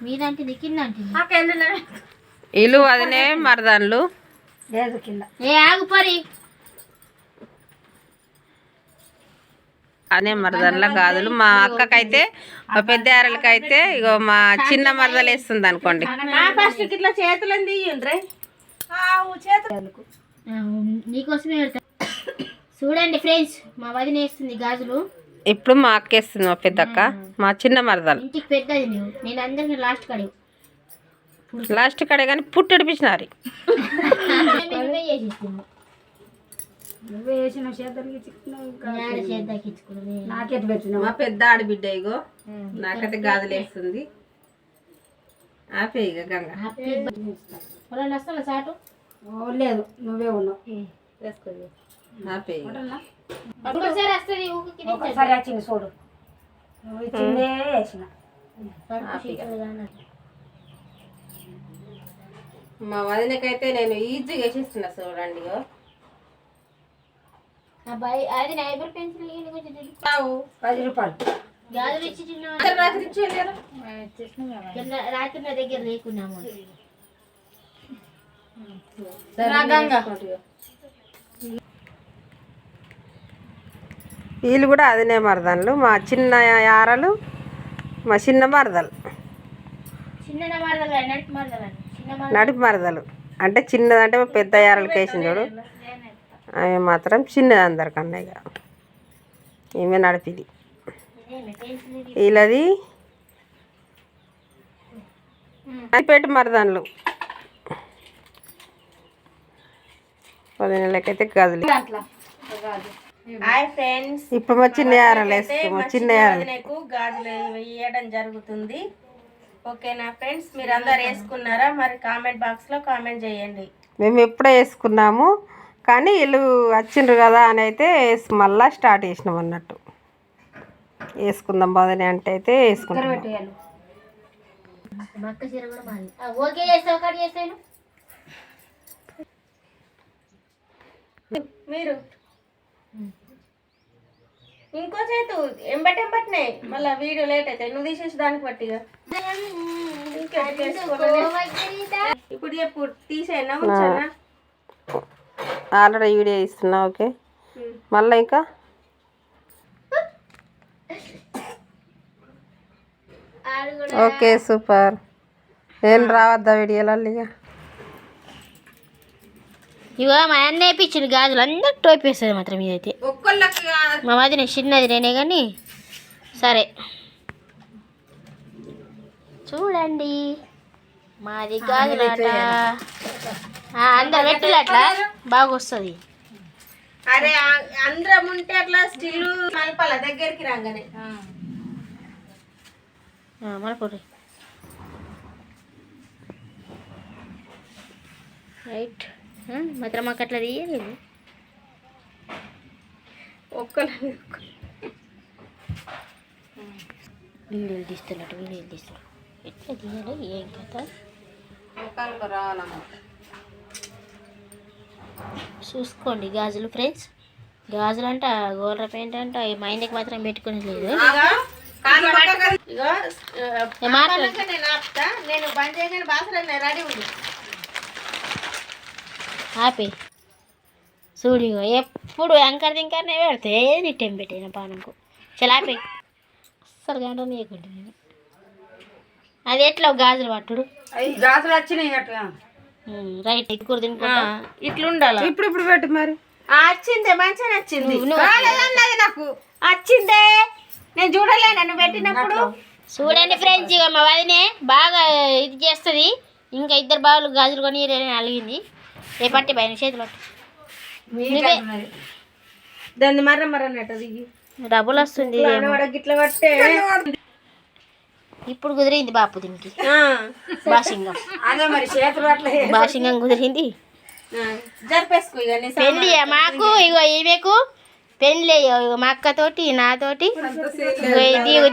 మీదంటే ఇల్లు అదినే మరదాన్లు లేదు కింద ఏ ఆగు పరి అనే మరదన్ల గాజులు మా అక్కకైతే మా పెద్ద ఆరలకైతే ఇగో మా చిన్న మరదలు వేస్తుంది అనుకోండి. ఫస్ట్ ఇట్లా చేతులని తీయండి చేతులకు నీకోసమే పెడతా. చూడండి ఫ్రెండ్స్, మా వదిన వేస్తుంది గాజులు. ఇప్పుడు మా అక్క వేస్తుంది, మా పెద్ద అక్క, మా చిన్న మరదలు. ఇంటికి పెద్దది నువ్వు, నేను అందరికి లాస్ట్ కడే కానీ పుట్టడిపించినారు. నువ్వే వేసిన నాకెట్ పెట్టిన మా పెద్ద ఆడబిడ్డ ఇగో నాకైతే గాజులు వేస్తుంది. ఆపే ఇక గంగ వస్తాను చాటు లేదు నువ్వే ఉన్నావు ఆపే ఒకసారి వస్తుంది. ఒకసారి వచ్చింది చూడు, నువ్వు ఇచ్చిందే వేసిన. మా వదినకైతే నేను ఈజీగా వేసేస్తున్నా చూడండి. అది నైబర్ పెన్సిల్ 10 రూపాయలు గాజులు ఇచ్చి రాత్రి నా దగ్గర లేకున్నాము. వీళ్ళు కూడా అదినే మరదలు, మా చిన్న యారలు, మా చిన్న మరదలు. నడిపి మరదలు అంటే చిన్నదంటే మా పెద్ద యారలకి వేసింది చూడు, ఆమె మాత్రం చిన్నది అందరికన్నా. ఇక ఈమె నడిపిది. వీళ్ళది పెట్టి మరదన్లు 10 నెలలకైతే గదులు. హాయ్ ఫ్రెండ్స్, ఇప్పుడు మా చిన్న యారలు వేస్తాం. మా చిన్న యారలకు గాజులు వేయడం జరుగుతుంది. ఓకేనా ఫ్రెండ్స్, మీరు అందరు వేసుకున్నారా? మరి కామెంట్ బాక్స్లో కామెంట్ చేయండి. మేము ఎప్పుడో వేసుకున్నాము, కానీ వీళ్ళు వచ్చిండ్రు కదా అని అయితే మళ్ళా స్టార్ట్ చేసినాం అన్నట్టు. వేసుకుందాం బాధనే అంటే అయితే వేసుకుంటాం. మీరు ఇంకో చేతు ఎంబటెంబట్నే మళ్ళీ వీడియో లేట్ అవుతాయి. నువ్వు తీసేసి దానికి బట్టిగా ఇప్పుడు ఎప్పుడు తీసేనా ఉంచానా? ఆల్రెడీ వీడియో ఇస్తున్నా. ఓకే, మళ్ళీ ఇంకా ఓకే సూపర్. ఏం రావద్దా వీడియోలో? ఇగో మా అన్న వేయించిన గాజులు అందరికి టోపీ వేస్తుంది మాత్రం ఇదైతే. మా వదిన చిన్నది నేనే కానీ సరే చూడండి మాది గాజులు అట. అందరు పెట్టులు అట్లా బాగా వస్తుంది. అరే అందరం ఉంటే అట్లా స్టిల్ మలపాల దగ్గరికి రాగానే మనపూరి రైట్. మాత్రం మాకు అట్లా తీయలేదు. వీడియోలు తీస్తున్నట్టు వీడియోలు తీస్తున్నారు. ఎట్లా తీయాలి ఏం కథ చూసుకోండి. గాజులు ఫ్రెండ్స్, గాజులు అంట గోల్ర పెయింట్ అంట మా ఇంటికి మాత్రం పెట్టుకుని లేదు. నేను బంద్ చేయగానే బాసలు రెడీ ఉంది. ఆపే చూడు, ఎప్పుడు ఎంకర్ దింకరనే పెడితే నిట్టేం పెట్టిన పానంకు చాలా ఆపే. అస్సలు గంట నీయకుంటే నేను అది ఎట్లా గాజులు పట్టుడు గాజులు వచ్చినాయి రైట్. ఎక్కువ తినుకుంటా ఇట్లా ఉండాలి. ఇప్పుడు పెట్టు మరి. వచ్చిందే మంచిగా నచ్చింది నాకు. వచ్చిందే నేను చూడలే నన్ను పెట్టినప్పుడు. చూడండి ఫ్రెండ్స్, ఇక మా వదినే బాగా ఇది చేస్తుంది. ఇంకా ఇద్దరు బావులు గాజులు కొని అలిగింది. ఏ పట్టి పైన చేతులు పట్టు దాన్ని మర్రన్నట్టు డబ్బులు వస్తుంది. గిట్ల పట్టే ఇప్పుడు కుదిరింది బాపు దీనికి బాసింగం. అదే మరి చేతులు అట్లా బాసింగం కుదిరింది. జరిపేసుకో. పెళ్ళి మాకు ఇగో ఈమెకు పెళ్ళి మా అక్కతోటి నాతోటి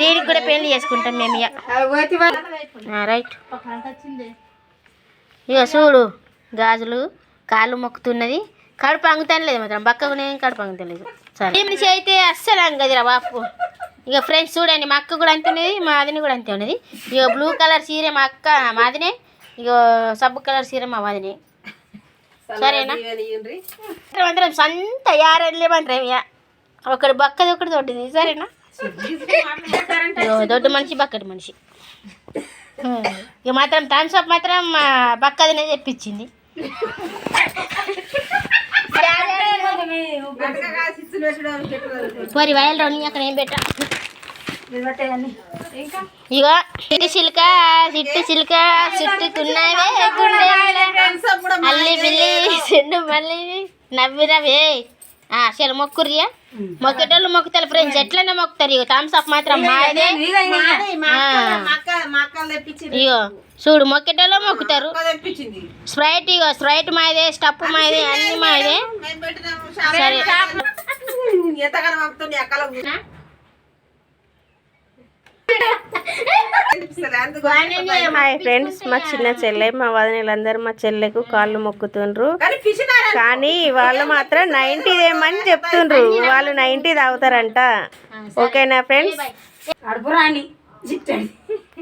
దీనికి కూడా పెళ్లి చేసుకుంటాం మేము. ఇక రైట్. ఇక చూడు గాజులు కాళ్ళు మొక్కుతున్నది. కడుపు అంగుతాను లేదు మాత్రం బక్కకు నేను కడుపు అంగుతలేదు. సరే మనిషి అయితే అస్సలు అంగదిరా బాపు. ఇక ఫ్రెండ్స్ చూడండి, మా అక్క కూడా అంతే ఉన్నది, మా వదిన కూడా అంతే ఉన్నది. ఇక బ్లూ కలర్ చీర మా అక్క మా వదినే, ఇక సబ్బు కలర్ చీర మా వదినే. సరేనా? అందరం సంత యారెళ్ళేమంటారు ఇక, ఒకటి బక్కది ఒకటి దొడ్డిది. సరేనా? దొడ్డు మనిషి బక్కటి మనిషి. ఇక మాత్రం థమ్స్ అప్ మాత్రం మా బక్కదినే తెప్పించింది. పోరి వయలు రాని అక్కడ ఏం పెట్టా. ఇక చిట్టి చిలుక చుట్టుకున్నావే గుండె అల్లి బిల్లి చెండు మళ్ళీ నవ్వినవే. అసలు మొక్కుర్రియా, మొక్కేటోళ్ళు మొక్కుతారు ఫ్రెండ్స్, ఎట్లనే మొక్కుతారు. ఇక థమ్స్ అప్ మాత్రం మాదే. ఇగో చూడు, మొక్కేటోళ్ళు మొక్కుతారు. స్ప్రైట్, ఇగో స్ప్రైట్ మాదే, స్టప్ మాదే, అన్ని మాదే. సరే హాయ్ ఫ్రెండ్స్, మా చిన్న చెల్లె మా వదినలందరూ మా చెల్లెకు కాళ్ళు మొక్కుతుండ్రు. కానీ వాళ్ళు మాత్రం 90 ఏమని చెప్తుండ్రు. వాళ్ళు 90 తాగుతారంట. ఓకేనా ఫ్రెండ్స్?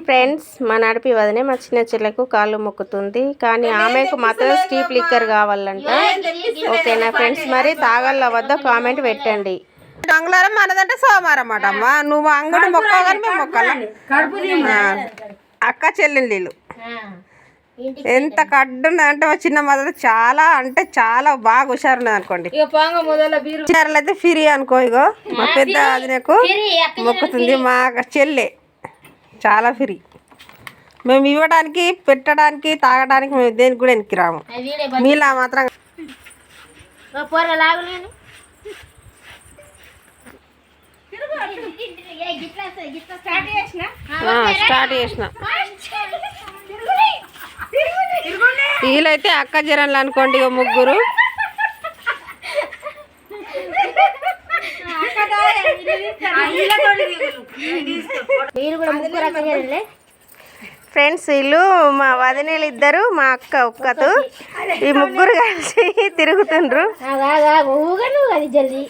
ఫ్రెండ్స్, మా నడిపి వదినే మా చిన్న చెల్లెకు కాళ్ళు మొక్కుతుంది. కానీ ఆమెకు మాత్రం స్టీప్ లిక్కర్ కావాలంట. ఓకేనా ఫ్రెండ్స్? మరి తాగల్ల వద్ద కామెంట్ పెట్టండి. మంగళవారం మనదంటే సోమవారం అమ్మ. నువ్వు అంగడి మొక్కగానే మేము మొక్కలా. అక్క చెల్లెళ్ళు ఎంత కడ్డున్నదంటే మా చిన్న మదర్ చాలా అంటే చాలా బాగా హుషారున్నది అనుకోండి. హుషారులు అయితే ఫిరి అనుకో. ఇగో మా పెద్ద అదినకు మొక్కుతుంది. మా చెల్లె చాలా ఫిరి. మేము ఇవ్వడానికి, పెట్టడానికి, తాగడానికి మేము దేనికి కూడా వెనక్కి రాము. మీలా మాత్రం స్టార్ట్ చేసిన. వీళ్ళైతే అక్క జరన్లు అనుకోండి. ఇక ముగ్గురు ఫ్రెండ్స్. వీళ్ళు మా వదినలు ఇద్దరు, మా అక్క ఒక్కతు, ఈ ముగ్గురు కలిసి తిరుగుతుండ్రు. జల్దీ